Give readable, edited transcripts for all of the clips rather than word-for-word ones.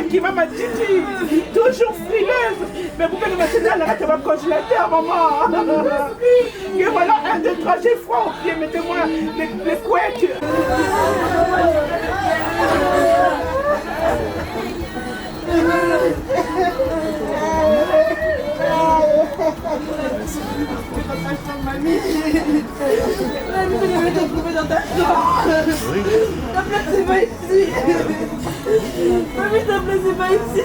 qui m'a dit, toujours frileuse. Mais vous pouvez me mettre dans la congélateur, maman. Et voilà, 1, 2, 3, j'ai froid au pied, mettez-moi les couettes. Mamie, je vais te trouver dans ta chambre. Ta place, c'est pas ici. Mamie, ta place, c'est pas ici.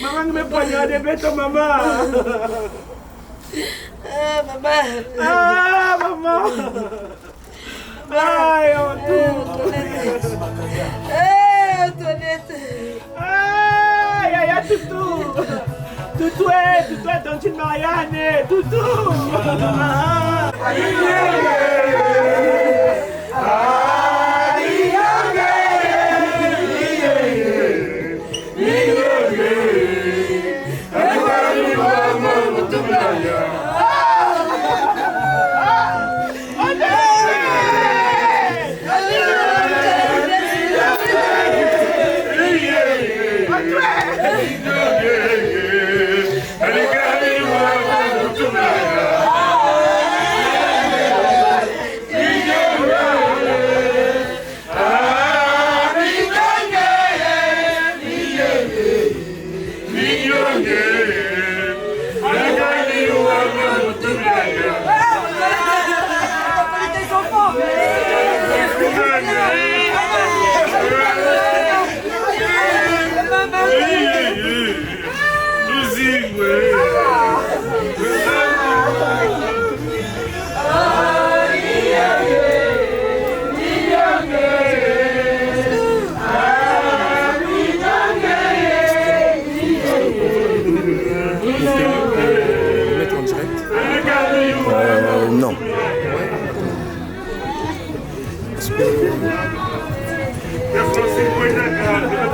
Maman me poignarde, bête, maman. Maman. Maman. Ai, Antoinette. Antoinette. Ai, Tutu. Tutu é Dante Mariane. Tutu.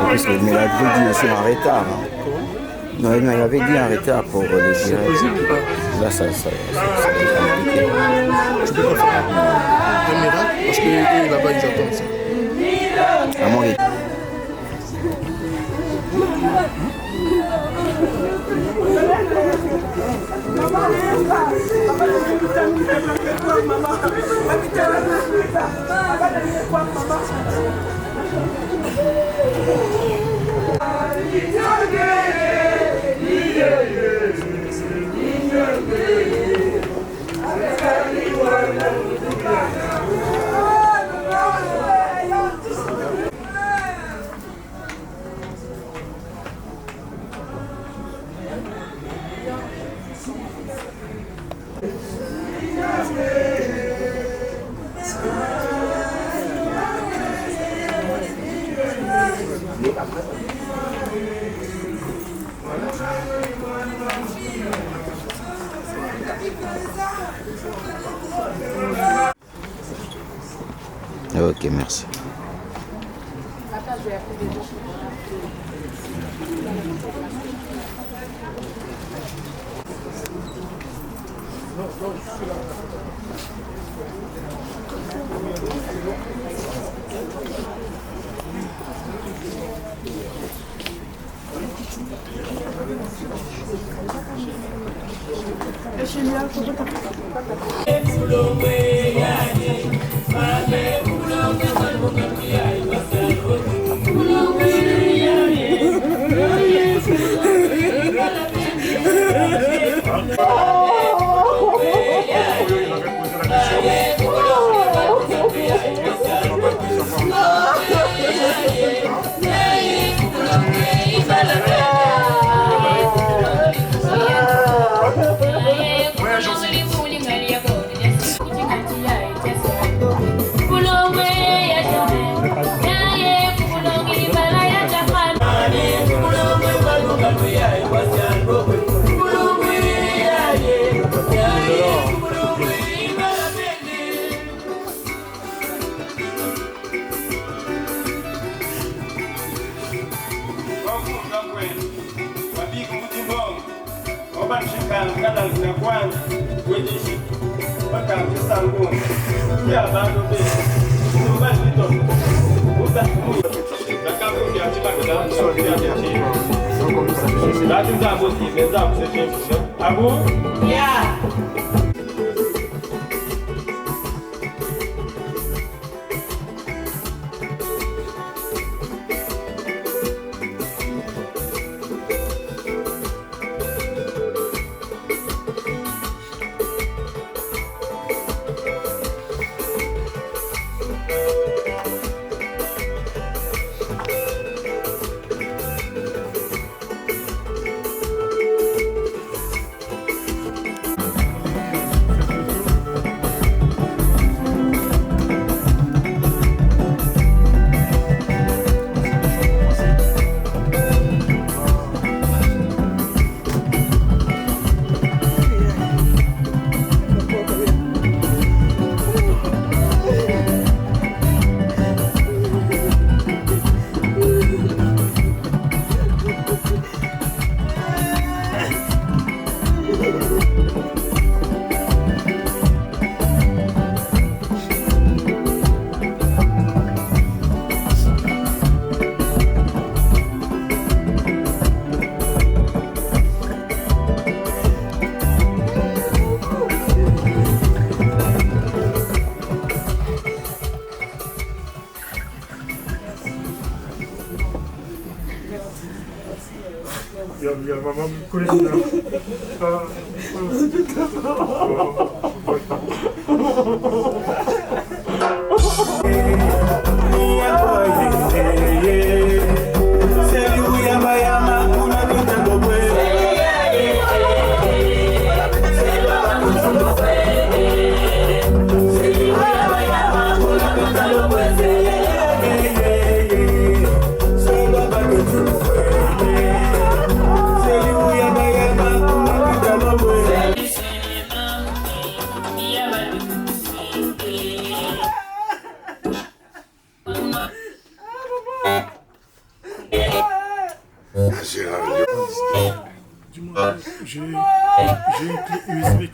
Parce que, mais il avait dit aussi en retard. Hein. Non, il avait dit en retard pour les directs. C'est possible ou pas? Là, ça va être compliqué. Tu peux pas faire un miracle parce que eux, là-bas, ils attendent ça. À mon rythme. Ok, merci.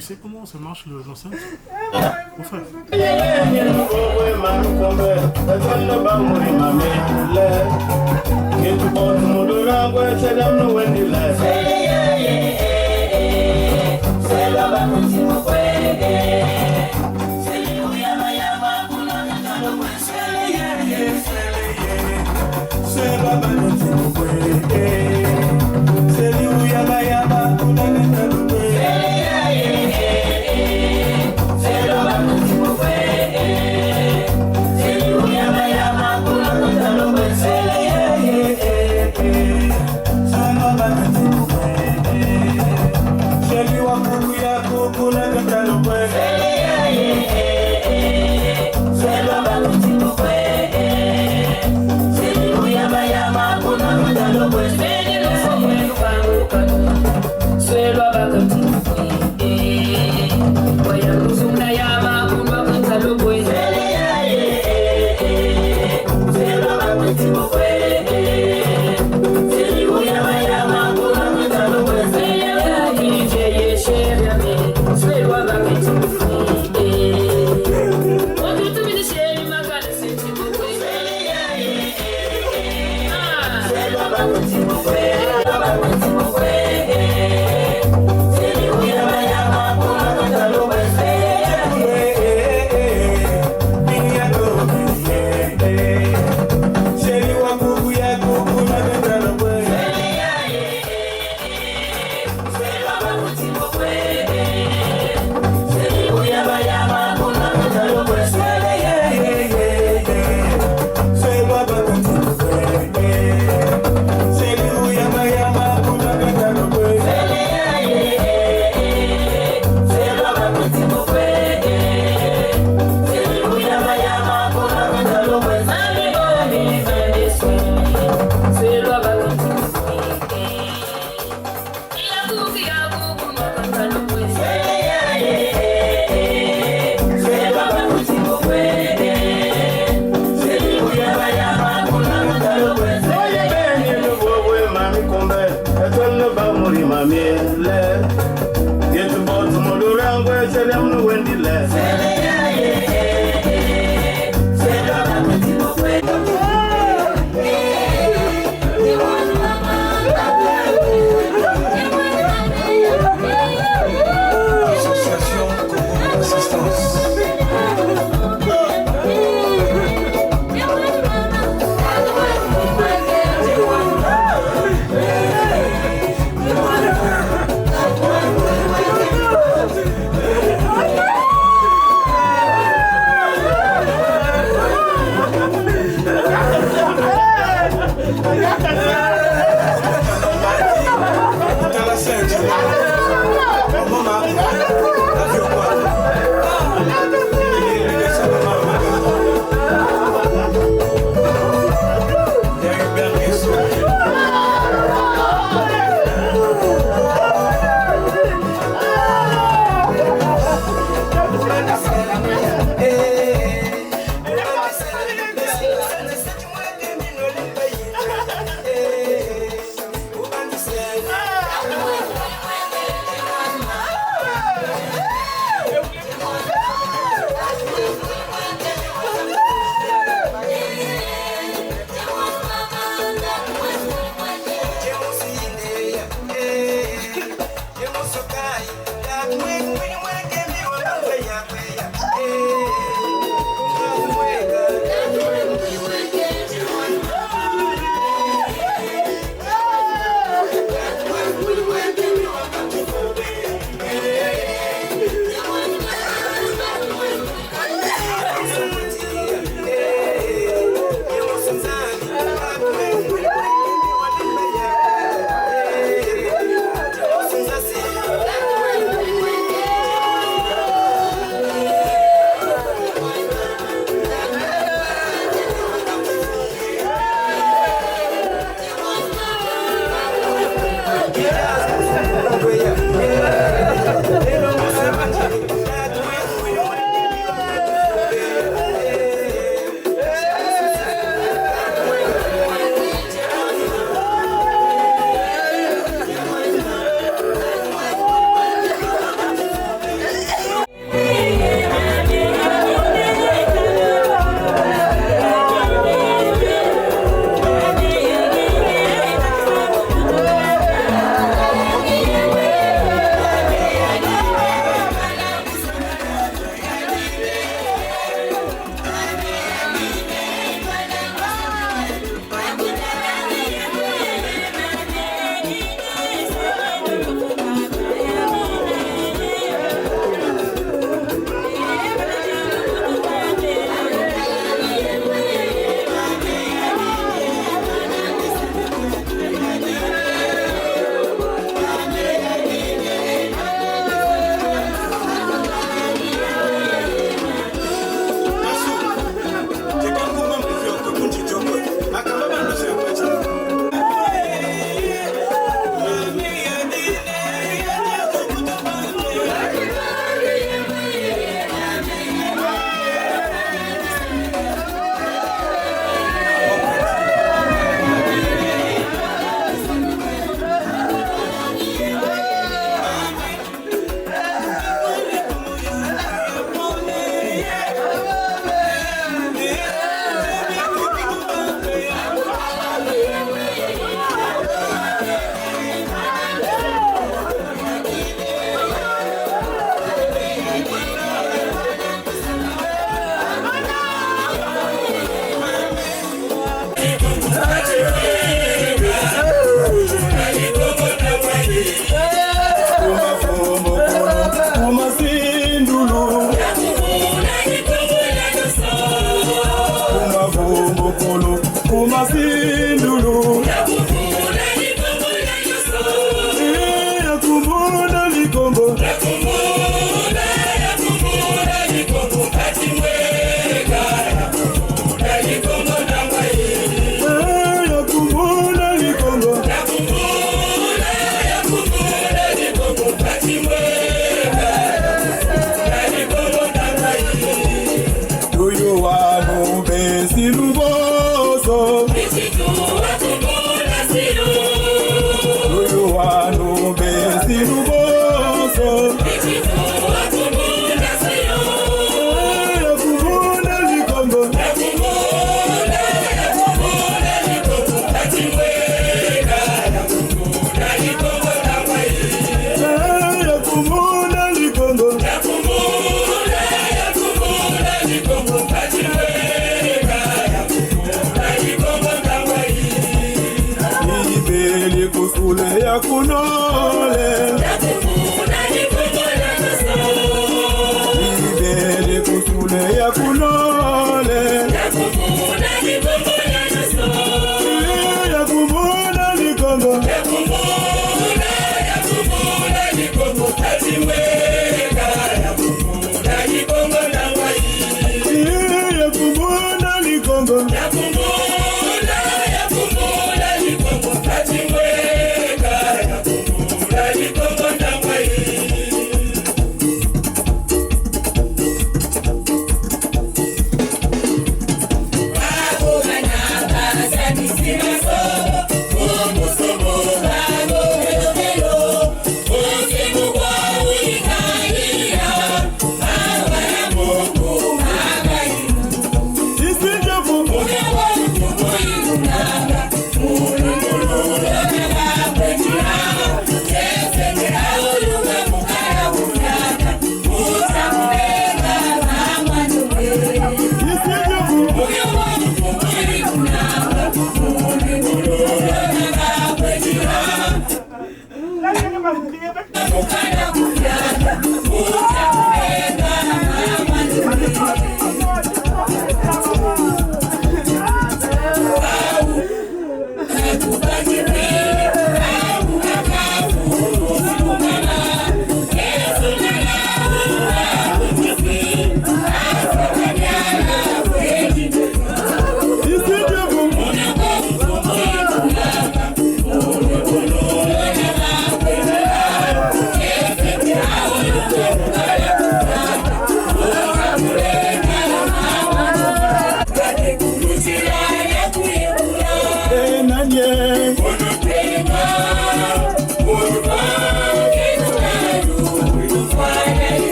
Tu sais comment ça marche l'enceinte? Mon frère. yakunole ibele kusule yakunole yakumuna likongo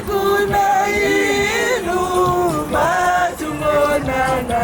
Kuna ilu, matu monana.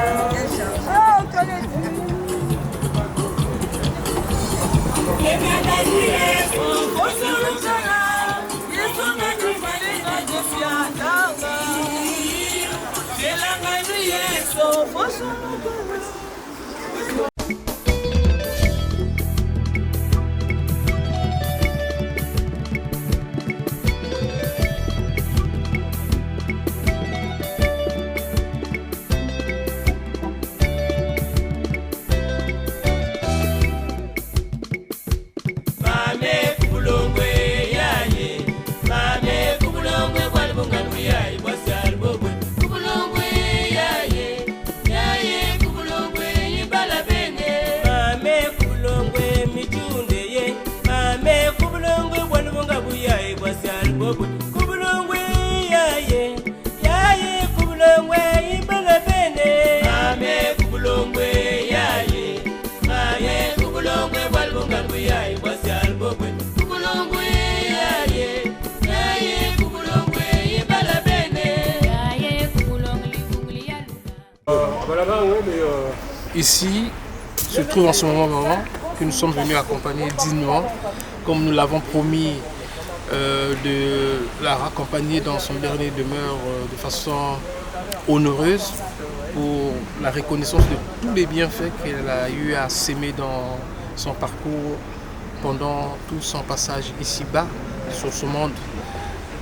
ici se trouve en ce moment que nous sommes venus accompagner dignement, comme nous l'avons promis, de la raccompagner dans son dernier demeure de façon honoreuse pour la reconnaissance de tous les bienfaits qu'elle a eu à s'aimer dans son parcours pendant tout son passage ici-bas sur ce monde.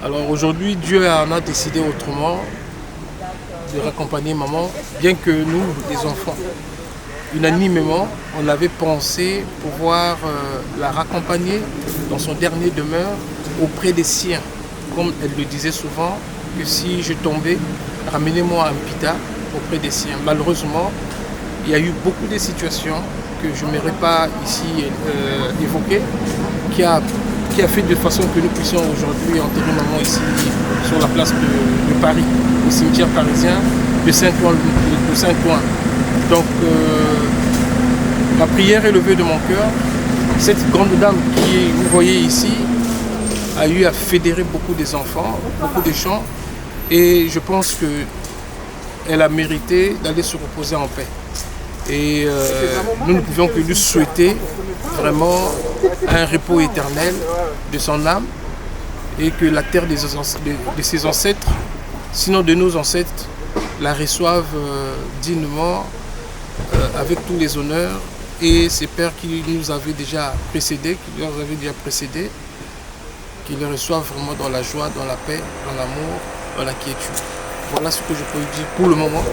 Alors aujourd'hui, Dieu en a décidé autrement de raccompagner maman, bien que nous, les enfants, unanimement, on avait pensé pouvoir la raccompagner dans son dernier demeure auprès des siens. Comme elle le disait souvent, que si je tombais, ramenez-moi à Mpita auprès des siens. Malheureusement, il y a eu beaucoup de situations que je n'aimerais pas ici évoquer, qui a fait de façon que nous puissions aujourd'hui enterrer maman ici sur la place de Paris, au cimetière parisien de Saint-Ouen. Donc ma prière est levée de mon cœur. Cette grande dame qui vous voyez ici a eu à fédérer beaucoup des enfants, beaucoup de gens, et je pense qu'elle a mérité d'aller se reposer en paix. Et nous ne pouvions que lui souhaiter vraiment un repos éternel de son âme et que la terre de ses ancêtres, sinon de nos ancêtres, la reçoivent dignement avec tous les honneurs, et ces pères qui nous avaient déjà précédés, qui les reçoivent vraiment dans la joie, dans la paix, dans l'amour, dans la quiétude. Voilà ce que je peux dire pour le moment.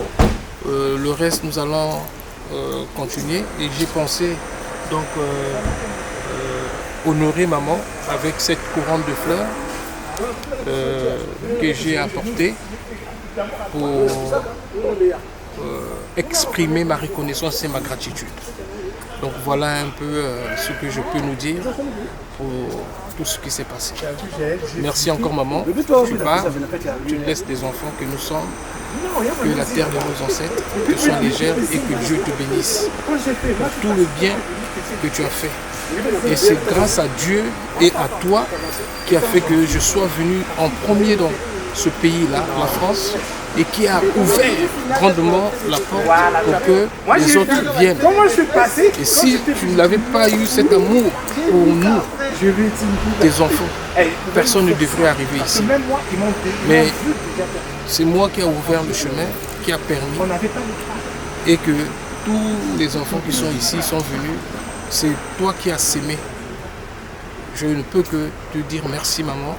Le reste, nous allons continuer, et j'ai pensé donc honorer maman avec cette couronne de fleurs que j'ai apportée pour exprimer ma reconnaissance et ma gratitude. Donc voilà un peu ce que je peux nous dire pour tout ce qui s'est passé. Merci encore maman, tu pars, tu laisses des enfants que nous sommes, que la terre de nos ancêtres te soit légère et que Dieu te bénisse pour tout le bien que tu as fait. Et c'est grâce à Dieu et à toi qui a fait que je sois venu en premier dans ce pays-là, la France, et qui a ouvert grandement la porte pour que les autres viennent. Et si tu n'avais pas eu cet amour pour nous, tes enfants, personne ne devrait arriver ici. Mais c'est moi qui ai ouvert le chemin, qui a permis, et que tous les enfants qui sont ici sont venus. C'est toi qui as sémé. Je ne peux que te dire merci maman.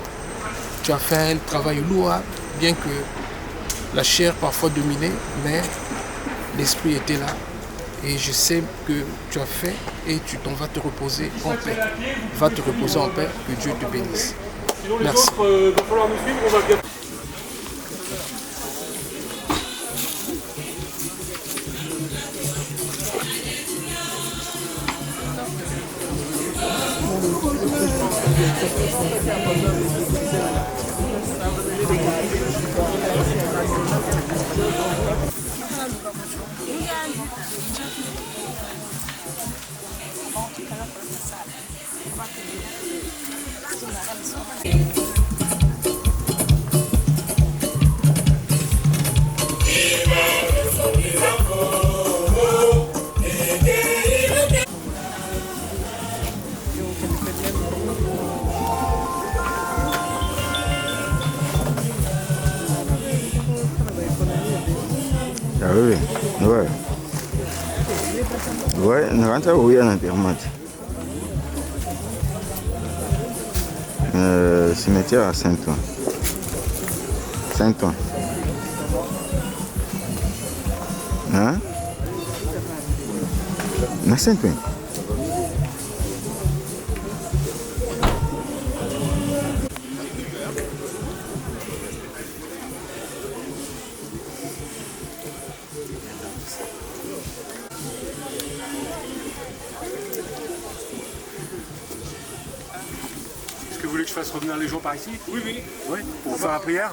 Tu as fait un travail louable, bien que la chair parfois dominait, mais l'esprit était là. Et je sais que tu as fait et tu t'en vas te reposer en paix. Va te reposer en paix, que Dieu te bénisse. Merci. Ah oui, ouais. Ouais, nous rentrons où il y a un permanent. Cimetière à Saint-Ouen. Saint-Ouen. Hein? À Saint-Ouen. Est-ce que vous voulez que je fasse revenir les gens par ici? Oui, oui. Oui, pour faire la prière.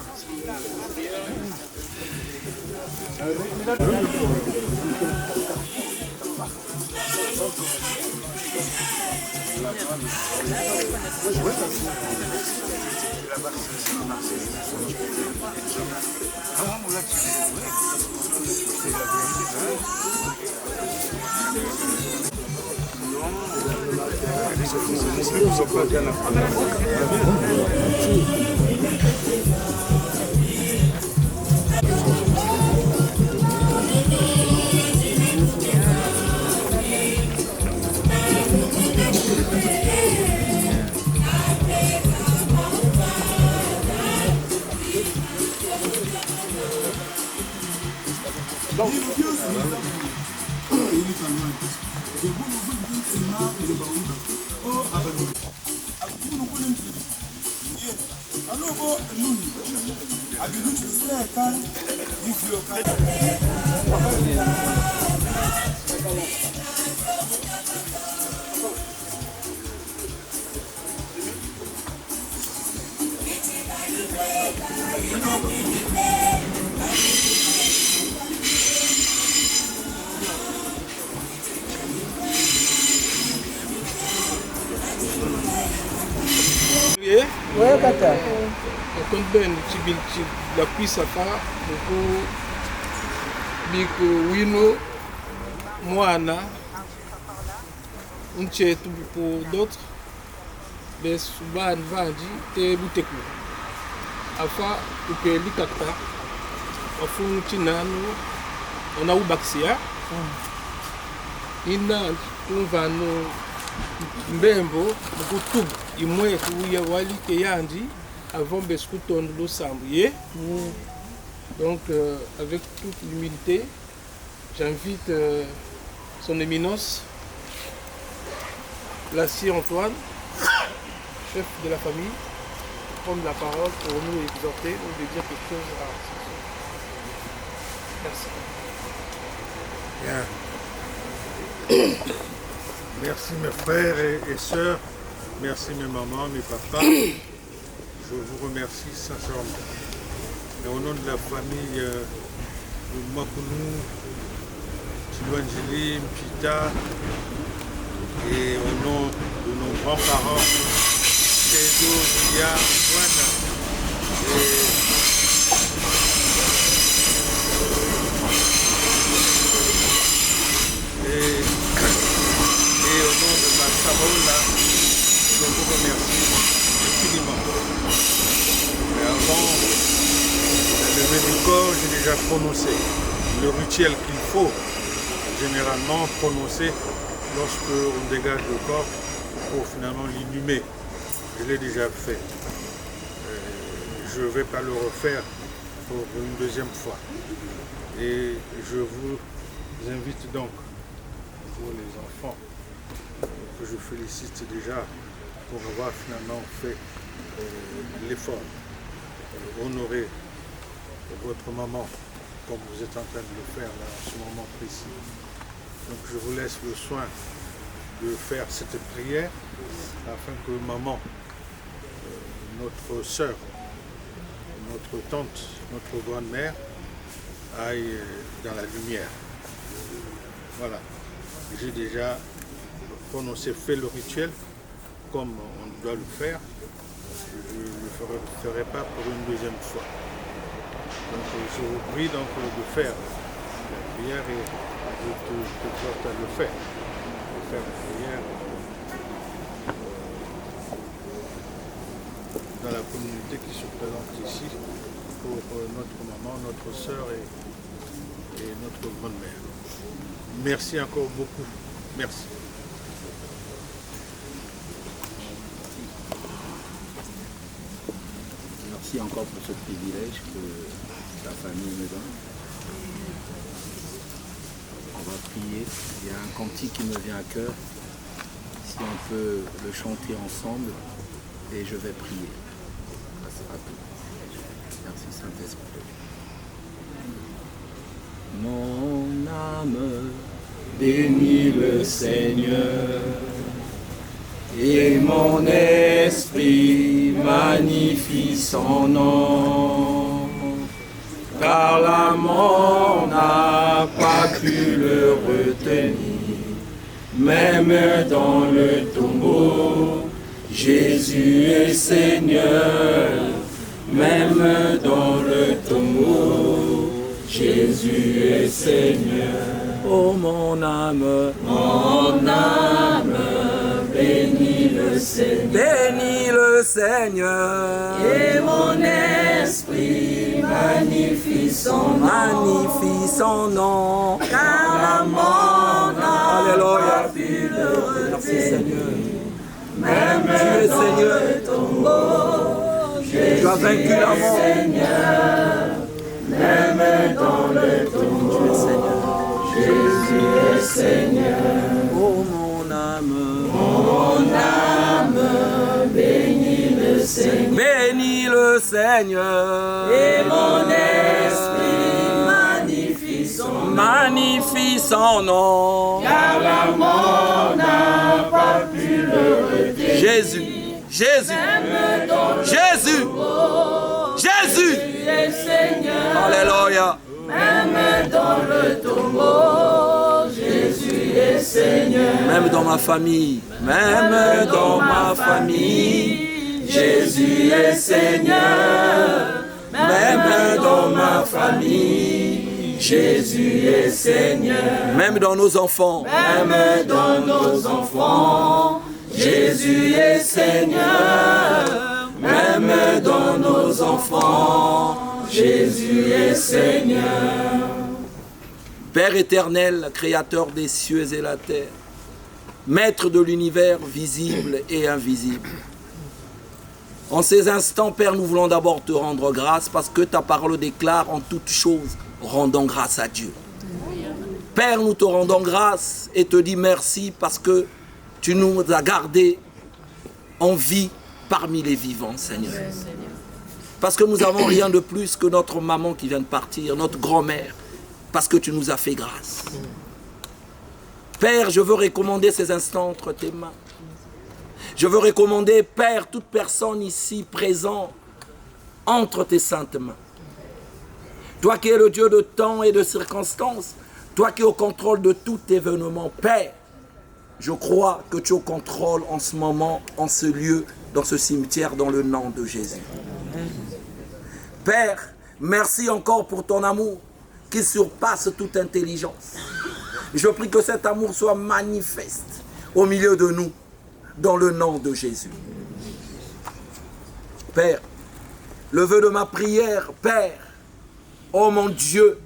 Ouais, kaka. Quand ben tu la cuisse à faire beaucoup biko wino moana un chetu pour d'autres mais souvent vandi te buteku afa uke likata afu tinano on a ubaxia ina tunvano mbembo beaucoup imwe kuya wali ke yandi avant beskuton lo sambrier. Donc avec toute l'humilité, j'invite son éminence Lassier Antoine, chef de la famille, à prendre la parole pour nous exhorter ou de dire quelque chose à Merci. Bien. Merci mes frères et sœurs, merci mes mamans, mes papas. Je vous remercie sincèrement. Et au nom de la famille de Makounou, Tilouangeli, Mpita, et au nom de nos grands-parents, Kedo, Lia, Juana, et au nom de ma Sarola, je vous remercie infiniment. Mais avant la levée du corps, j'ai déjà prononcé le rituel qu'il faut généralement prononcer lorsque on dégage le corps pour finalement l'inhumer. Je l'ai déjà fait. Je ne vais pas le refaire pour une deuxième fois. Et je vous invite donc, pour les enfants, que je félicite déjà pour avoir finalement fait l'effort, honorer votre maman comme vous êtes en train de le faire là, en ce moment précis. Donc je vous laisse le soin de faire cette prière afin que maman, notre sœur, notre tante, notre grand-mère aille dans la lumière. Voilà. J'ai déjà prononcé, fait le rituel comme on doit le faire. Je ne le ferai pas pour une deuxième fois. Donc je vous prie donc de faire la prière et je te porte à le faire. De faire la prière dans la communauté qui se présente ici pour notre maman, notre sœur et notre grand-mère. Merci encore beaucoup. Merci. Merci encore pour ce privilège que la famille me donne. On va prier. Il y a un cantique qui me vient à cœur. Si on peut le chanter ensemble, et je vais prier. Ça sera tout. Merci Saint-Esprit. Mon âme bénit le Seigneur, et mon esprit magnifie son nom, car la mort n'a pas pu le retenir, même dans le tombeau, Jésus est Seigneur, même dans le tombeau, Jésus est Seigneur. Oh mon âme bénis Bénis le Seigneur. Et mon esprit magnifie son nom. Magnifie son nom. Car la mort n'a Alléluia. pas pu le Merci retenir. Seigneur. Même Tu es dans Seigneur. le tombeau, Tu as vaincu la mort. Seigneur. Même dans le tombeau, Tu es Seigneur. Jésus est Seigneur. Oh mon âme. Mon âme bénit le Seigneur. Bénis le Seigneur. Et mon esprit magnifie son nom. Magnifie son nom. Car la mort n'a pas pu le retenir. Jésus. Jésus. Même dans le Jésus. tombeau, Jésus. Jésus est Seigneur. Alléluia. Même dans le tombeau, Jésus est Seigneur. Même dans ma famille. Même dans ma famille. Jésus est Seigneur. Même dans ma famille. Jésus est Seigneur. Même dans nos enfants. Même dans nos enfants, Jésus est Seigneur. Même dans nos enfants, Jésus est Seigneur. Père éternel, créateur des cieux et la terre, maître de l'univers visible et invisible. En ces instants, Père, nous voulons d'abord te rendre grâce parce que ta parole déclare en toutes choses, rendons grâce à Dieu. Père, nous te rendons grâce et te dis merci parce que tu nous as gardés en vie parmi les vivants, Seigneur. Parce que nous n'avons rien de plus que notre maman qui vient de partir, notre grand-mère, parce que tu nous as fait grâce. Père, je veux recommander ces instants entre tes mains. Je veux recommander, Père, toute personne ici présente entre tes saintes mains. Toi qui es le Dieu de temps et de circonstances, toi qui es au contrôle de tout événement, Père, je crois que tu es au contrôle en ce moment, en ce lieu, dans ce cimetière, dans le nom de Jésus. Père, merci encore pour ton amour qui surpasse toute intelligence. Je prie que cet amour soit manifeste au milieu de nous, dans le nom de Jésus. Père, le vœu de ma prière, Père, oh mon Dieu,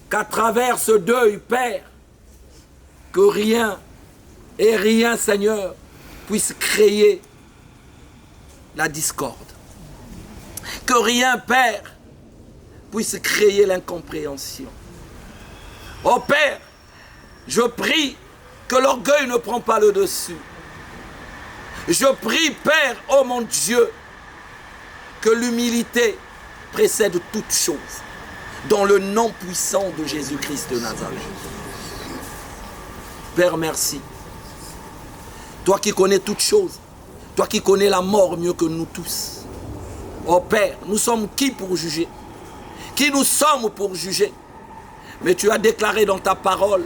qu'à travers ce deuil, Père, que rien et rien, Seigneur, puisse créer la discorde. Que rien, Père, puisse créer l'incompréhension. Oh Père, je prie que l'orgueil ne prend pas le dessus. Je prie, Père, oh mon Dieu, que l'humilité précède toute chose, dans le nom puissant de Jésus-Christ de Nazareth. Père, merci. Toi qui connais toutes choses, toi qui connais la mort mieux que nous tous. Oh Père, nous sommes qui pour juger? Qui nous sommes pour juger? Mais tu as déclaré dans ta parole,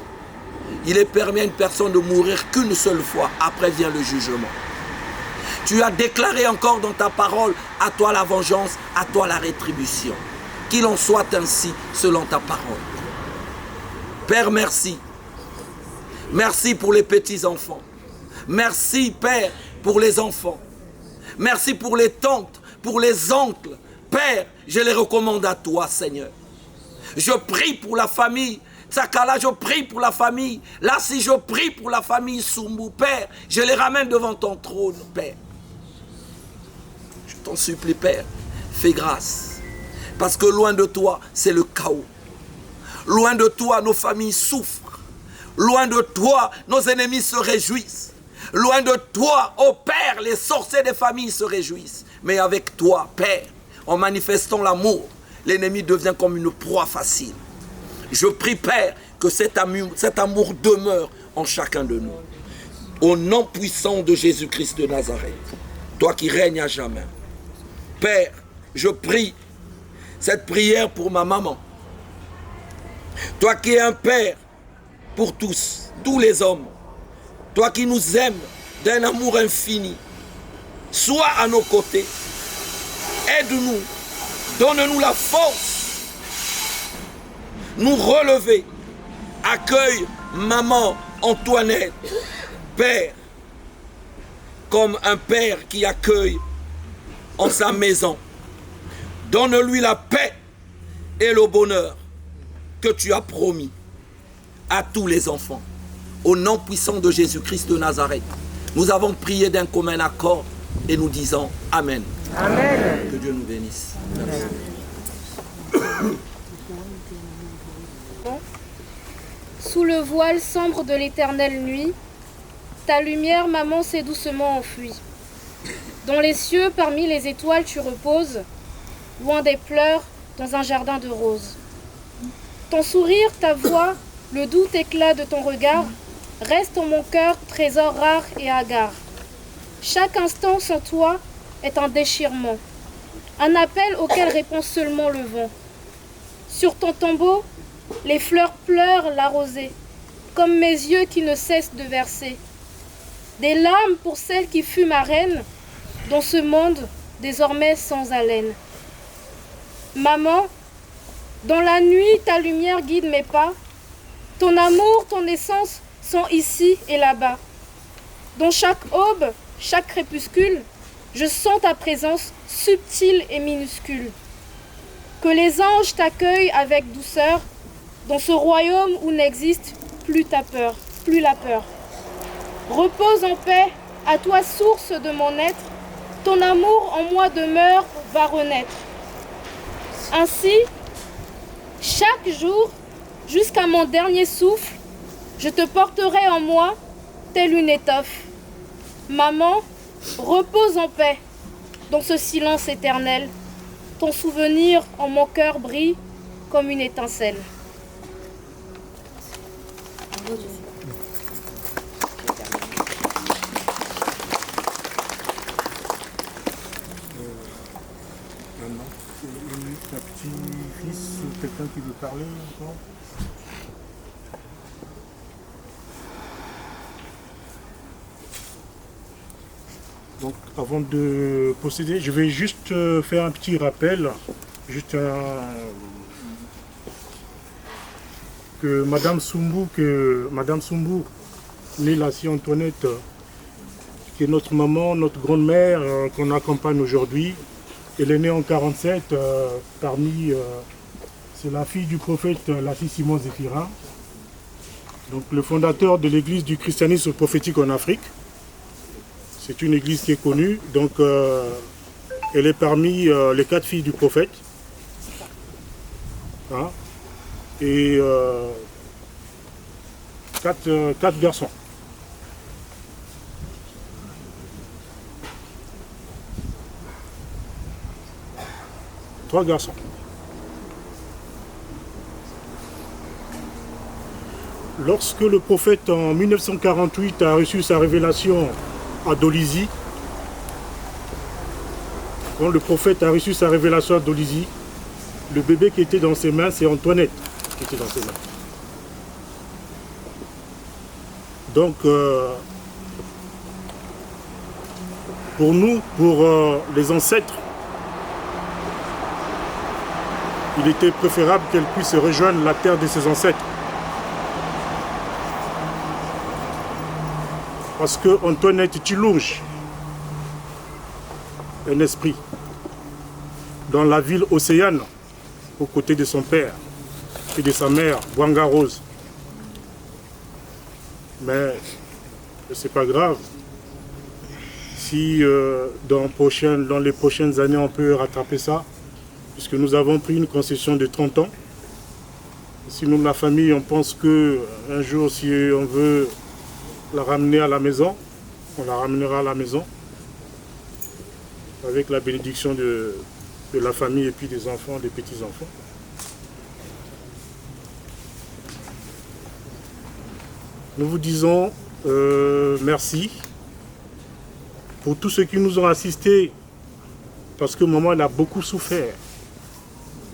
il est permis à une personne de mourir qu'une seule fois, après vient le jugement. Tu as déclaré encore dans ta parole, à toi la vengeance, à toi la rétribution. Qu'il en soit ainsi selon ta parole. Père, merci. Merci pour les petits-enfants. Merci, Père, pour les enfants. Merci pour les tantes, pour les oncles. Père, je les recommande à toi, Seigneur. Je prie pour la famille. Sakala, je prie pour la famille. Là, si je prie pour la famille Soumou, Père, je les ramène devant ton trône, Père. Je t'en supplie, Père, fais grâce. Parce que loin de toi, c'est le chaos. Loin de toi, nos familles souffrent. Loin de toi, nos ennemis se réjouissent. Loin de toi, ô Père, les sorciers des familles se réjouissent. Mais avec toi, Père, en manifestant l'amour, l'ennemi devient comme une proie facile. Je prie, Père, que cet amour demeure en chacun de nous. Au nom puissant de Jésus-Christ de Nazareth, toi qui règnes à jamais. Père, je prie cette prière pour ma maman. Toi qui es un Père pour tous, tous les hommes. Toi qui nous aimes d'un amour infini. Sois à nos côtés. Aide-nous. Donne-nous la force. Nous relever. Accueille maman Antoinette. Père, comme un père qui accueille en sa maison. Donne-lui la paix et le bonheur que tu as promis à tous les enfants. Au nom puissant de Jésus-Christ de Nazareth, nous avons prié d'un commun accord et nous disons Amen. Amen. Que Dieu nous bénisse. Merci. Sous le voile sombre de l'éternelle nuit, ta lumière, maman, s'est doucement enfuie. Dans les cieux, parmi les étoiles, tu reposes, loin des pleurs, dans un jardin de roses. Ton sourire, ta voix, le doux éclat de ton regard, restent en mon cœur, trésor rare et hagard. Chaque instant sans toi est un déchirement, un appel auquel répond seulement le vent. Sur ton tombeau, les fleurs pleurent la rosée, comme mes yeux qui ne cessent de verser. Des larmes pour celle qui fut ma reine, dans ce monde désormais sans haleine. Maman, dans la nuit, ta lumière guide mes pas. Ton amour, ton essence sont ici et là-bas. Dans chaque aube, chaque crépuscule, je sens ta présence subtile et minuscule. Que les anges t'accueillent avec douceur, dans ce royaume où n'existe plus ta peur, plus la peur. Repose en paix, à toi source de mon être, ton amour en moi demeure, va renaître. Ainsi, chaque jour, jusqu'à mon dernier souffle, je te porterai en moi, telle une étoffe. Maman, repose en paix, dans ce silence éternel. Ton souvenir en mon cœur brille comme une étincelle. Maintenant, ta petit-fils ou quelqu'un qui veut parler encore? Donc, avant de procéder, je vais juste faire un petit rappel, que Madame Soumbou, née la Sœur Antoinette, qui est notre maman, notre grande-mère, qu'on accompagne aujourd'hui. Elle est née en 47, c'est la fille du prophète Lassie Simon Zéphirin, donc le fondateur de l'église du christianisme prophétique en Afrique. C'est une église qui est connue, donc elle est parmi les 4 filles du prophète. Hein, et 4 garçons. Trois garçons. Lorsque le prophète en 1948 a reçu sa révélation à Dolisie, quand le prophète a reçu sa révélation à Dolisie, le bébé qui était dans ses mains, c'est Antoinette qui était dans ses mains. Donc, pour nous, pour les ancêtres, il était préférable qu'elle puisse rejoindre la terre de ses ancêtres. Parce que Antoinette Chilunge, un esprit, dans la ville océane, aux côtés de son père et de sa mère, Bwanga Rose. Mais c'est pas grave. Si dans les prochaines années on peut rattraper ça, puisque nous avons pris une concession de 30 ans. Si nous, la famille, on pense qu'un jour, si on veut la ramener à la maison, on la ramènera à la maison, avec la bénédiction de la famille et puis des enfants, des petits-enfants. Nous vous disons merci pour tous ceux qui nous ont assistés, parce que maman, elle a beaucoup souffert.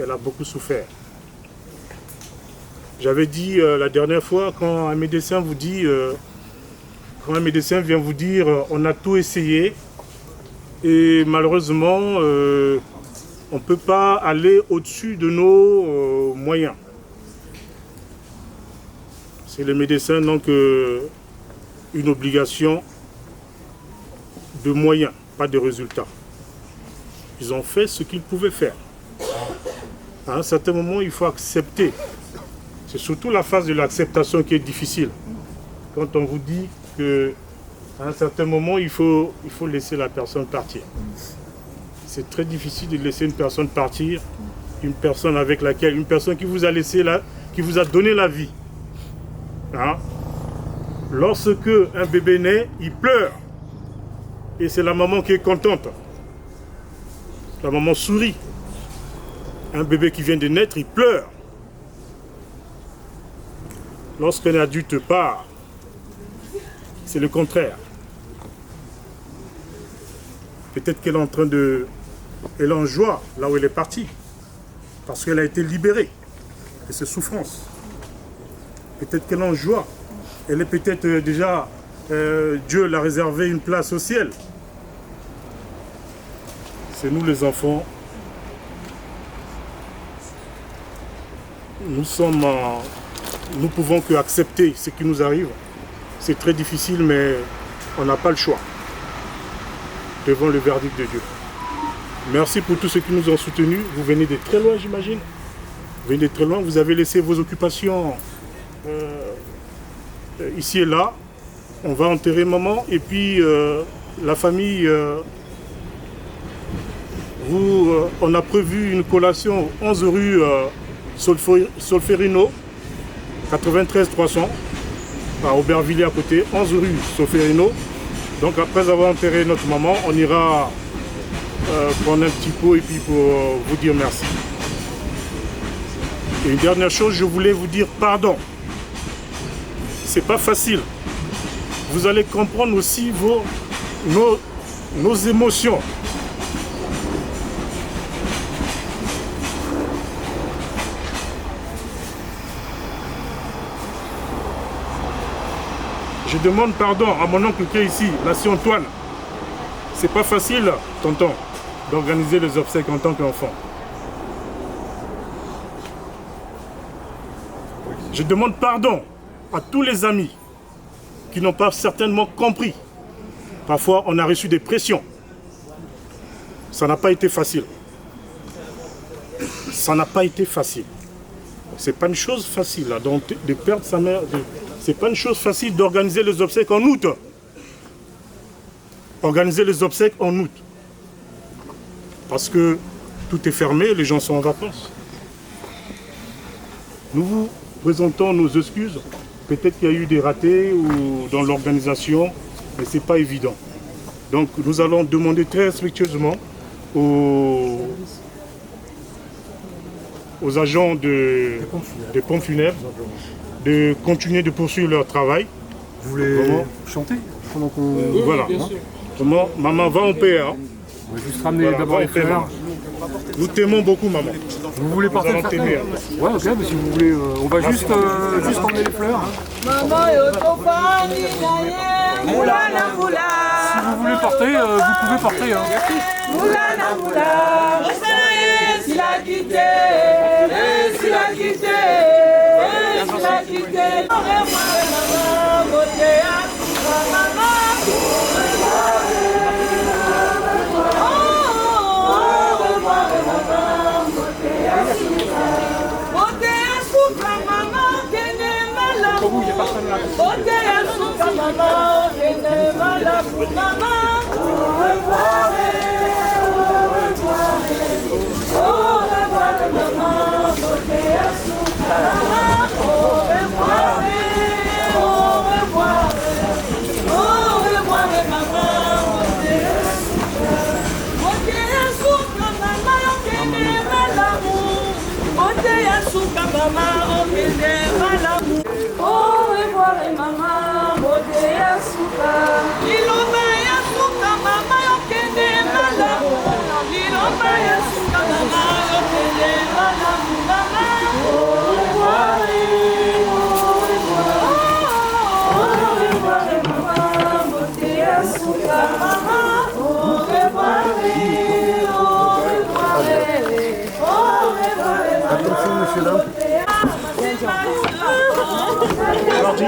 Elle a beaucoup souffert. J'avais dit la dernière fois, quand un médecin vous dit, quand un médecin vient vous dire on a tout essayé et malheureusement on ne peut pas aller au-dessus de nos moyens. C'est le médecin donc une obligation de moyens, pas de résultats. Ils ont fait ce qu'ils pouvaient faire. À un certain moment, il faut accepter. C'est surtout la phase de l'acceptation qui est difficile. Quand on vous dit qu'à un certain moment, il faut laisser la personne partir. C'est très difficile de laisser une personne partir, une personne qui vous a laissé là, qui vous a donné la vie. Hein? Lorsque un bébé naît, il pleure. Et c'est la maman qui est contente. La maman sourit. Un bébé qui vient de naître, il pleure. Lorsqu'un adulte part, c'est le contraire. Peut-être qu'elle est en train de... Elle est en joie là où elle est partie. Parce qu'elle a été libérée de ses souffrances. Peut-être qu'elle est en joie. Elle est peut-être déjà... Dieu l'a réservé une place au ciel. C'est nous les enfants. Nous pouvons que accepter ce qui nous arrive. C'est très difficile, mais on n'a pas le choix devant le verdict de Dieu. Merci pour tous ceux qui nous ont soutenus. Vous venez de très loin, j'imagine. Vous venez de très loin. Vous avez laissé vos occupations ici et là. On va enterrer maman et puis la famille... on a prévu une collation 11 rue Solferino, 93 300, à Aubervilliers à côté, 11 rue Solferino. Donc après avoir enterré notre maman, on ira prendre un petit pot et puis pour vous dire merci. Et une dernière chose, je voulais vous dire pardon. C'est pas facile. Vous allez comprendre aussi nos émotions. Je demande pardon à mon oncle qui est ici, Nation Antoine. C'est pas facile, tonton, d'organiser les obsèques en tant qu'enfant. Je demande pardon à tous les amis qui n'ont pas certainement compris. Parfois, on a reçu des pressions. Ça n'a pas été facile. Ça n'a pas été facile. C'est pas une chose facile, là, de perdre sa mère. C'est pas une chose facile d'organiser les obsèques en août. Organiser les obsèques en août. Parce que tout est fermé, les gens sont en vacances. Nous vous présentons nos excuses. Peut-être qu'il y a eu des ratés ou dans l'organisation, mais ce n'est pas évident. Donc nous allons demander très respectueusement aux agents des pompes funèbres de continuer de poursuivre leur travail. Vous voulez chanter pendant qu'on... Voilà. Comment maman va en paix. Hein. On va juste ramener d'abord les fleurs. Nous t'aimons beaucoup, maman. Vous voulez porter le fardeau? Ouais, ok, mais si vous voulez, on va juste emmener les fleurs. Hein. Si vous voulez porter, vous pouvez porter. Hein. Attention, monsieur là. Mardi.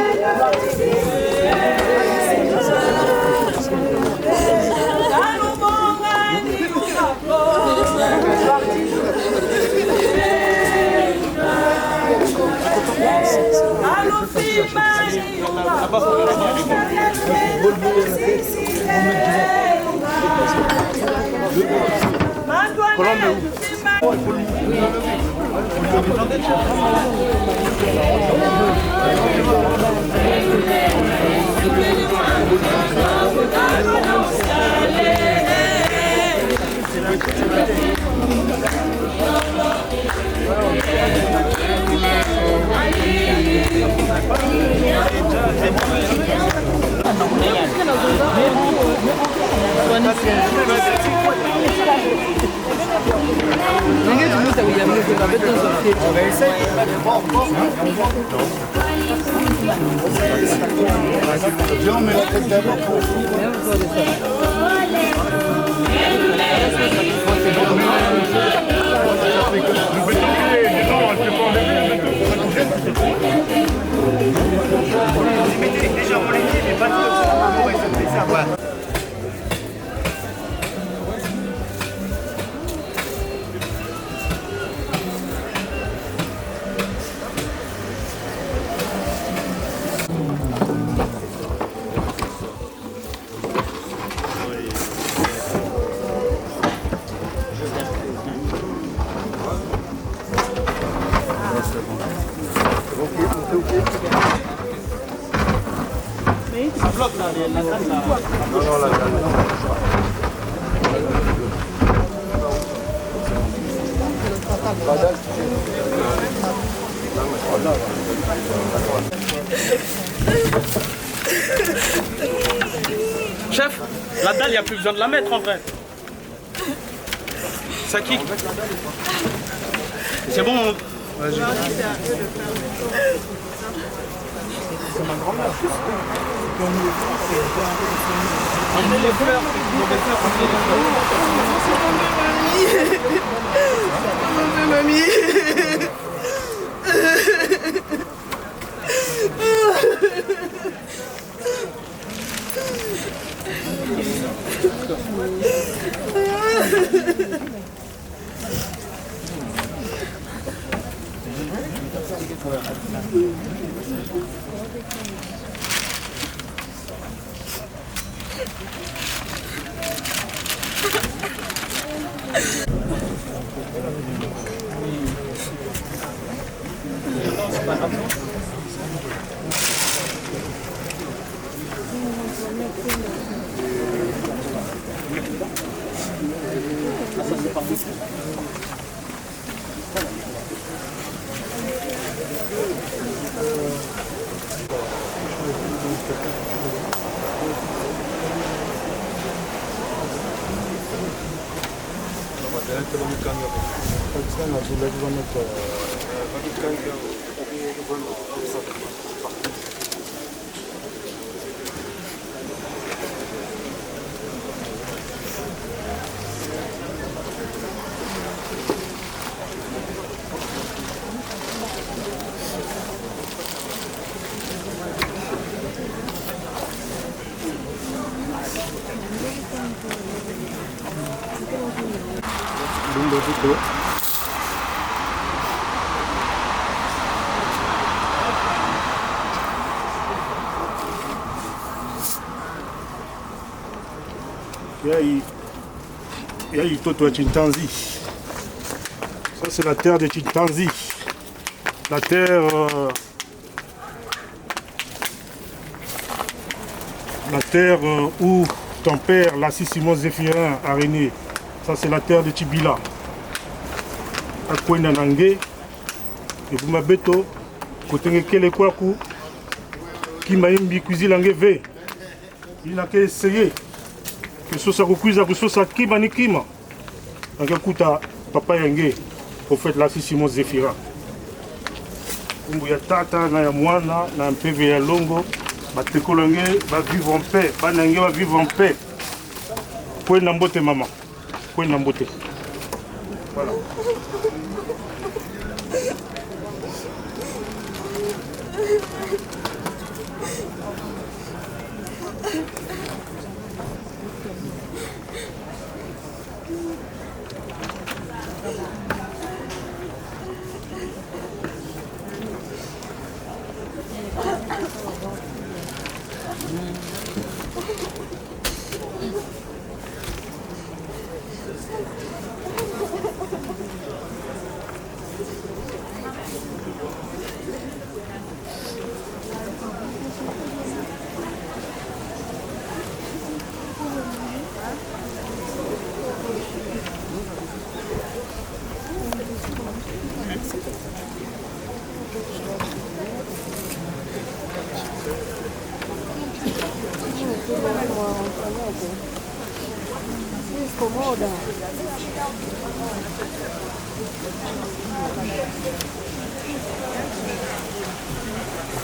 Chef, la dalle, il n'y a plus besoin de la mettre en vrai. Ça kick. C'est bon. Vas-y. C'est ma grand-mère. Emmenez les fleurs. Mamie. Il y a Toto à Chintanzi. Ça, c'est la terre de Chintanzi. La terre. Où ton père, Lassie Simon Zéphirin, a régné. Ça, c'est la terre de Tibila. À Kouenanangé. Et vous m'avez beto. Côté Kele Kwaku. Qui m'a mis cuisine ve. Il n'a qu'à essayer. Que ce soit cuisine, que ce soit Kima ni Kima. Donc écoute, papa Yangé, prophète Lassie Simon Zéphirin. Umbuya tata na ya mwana na mpeve ya longo. Batekolonge va vivre en paix. Banangé va vivre en paix. Koué Nambote maman. Koué Nambote. Voilà.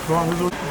Maman,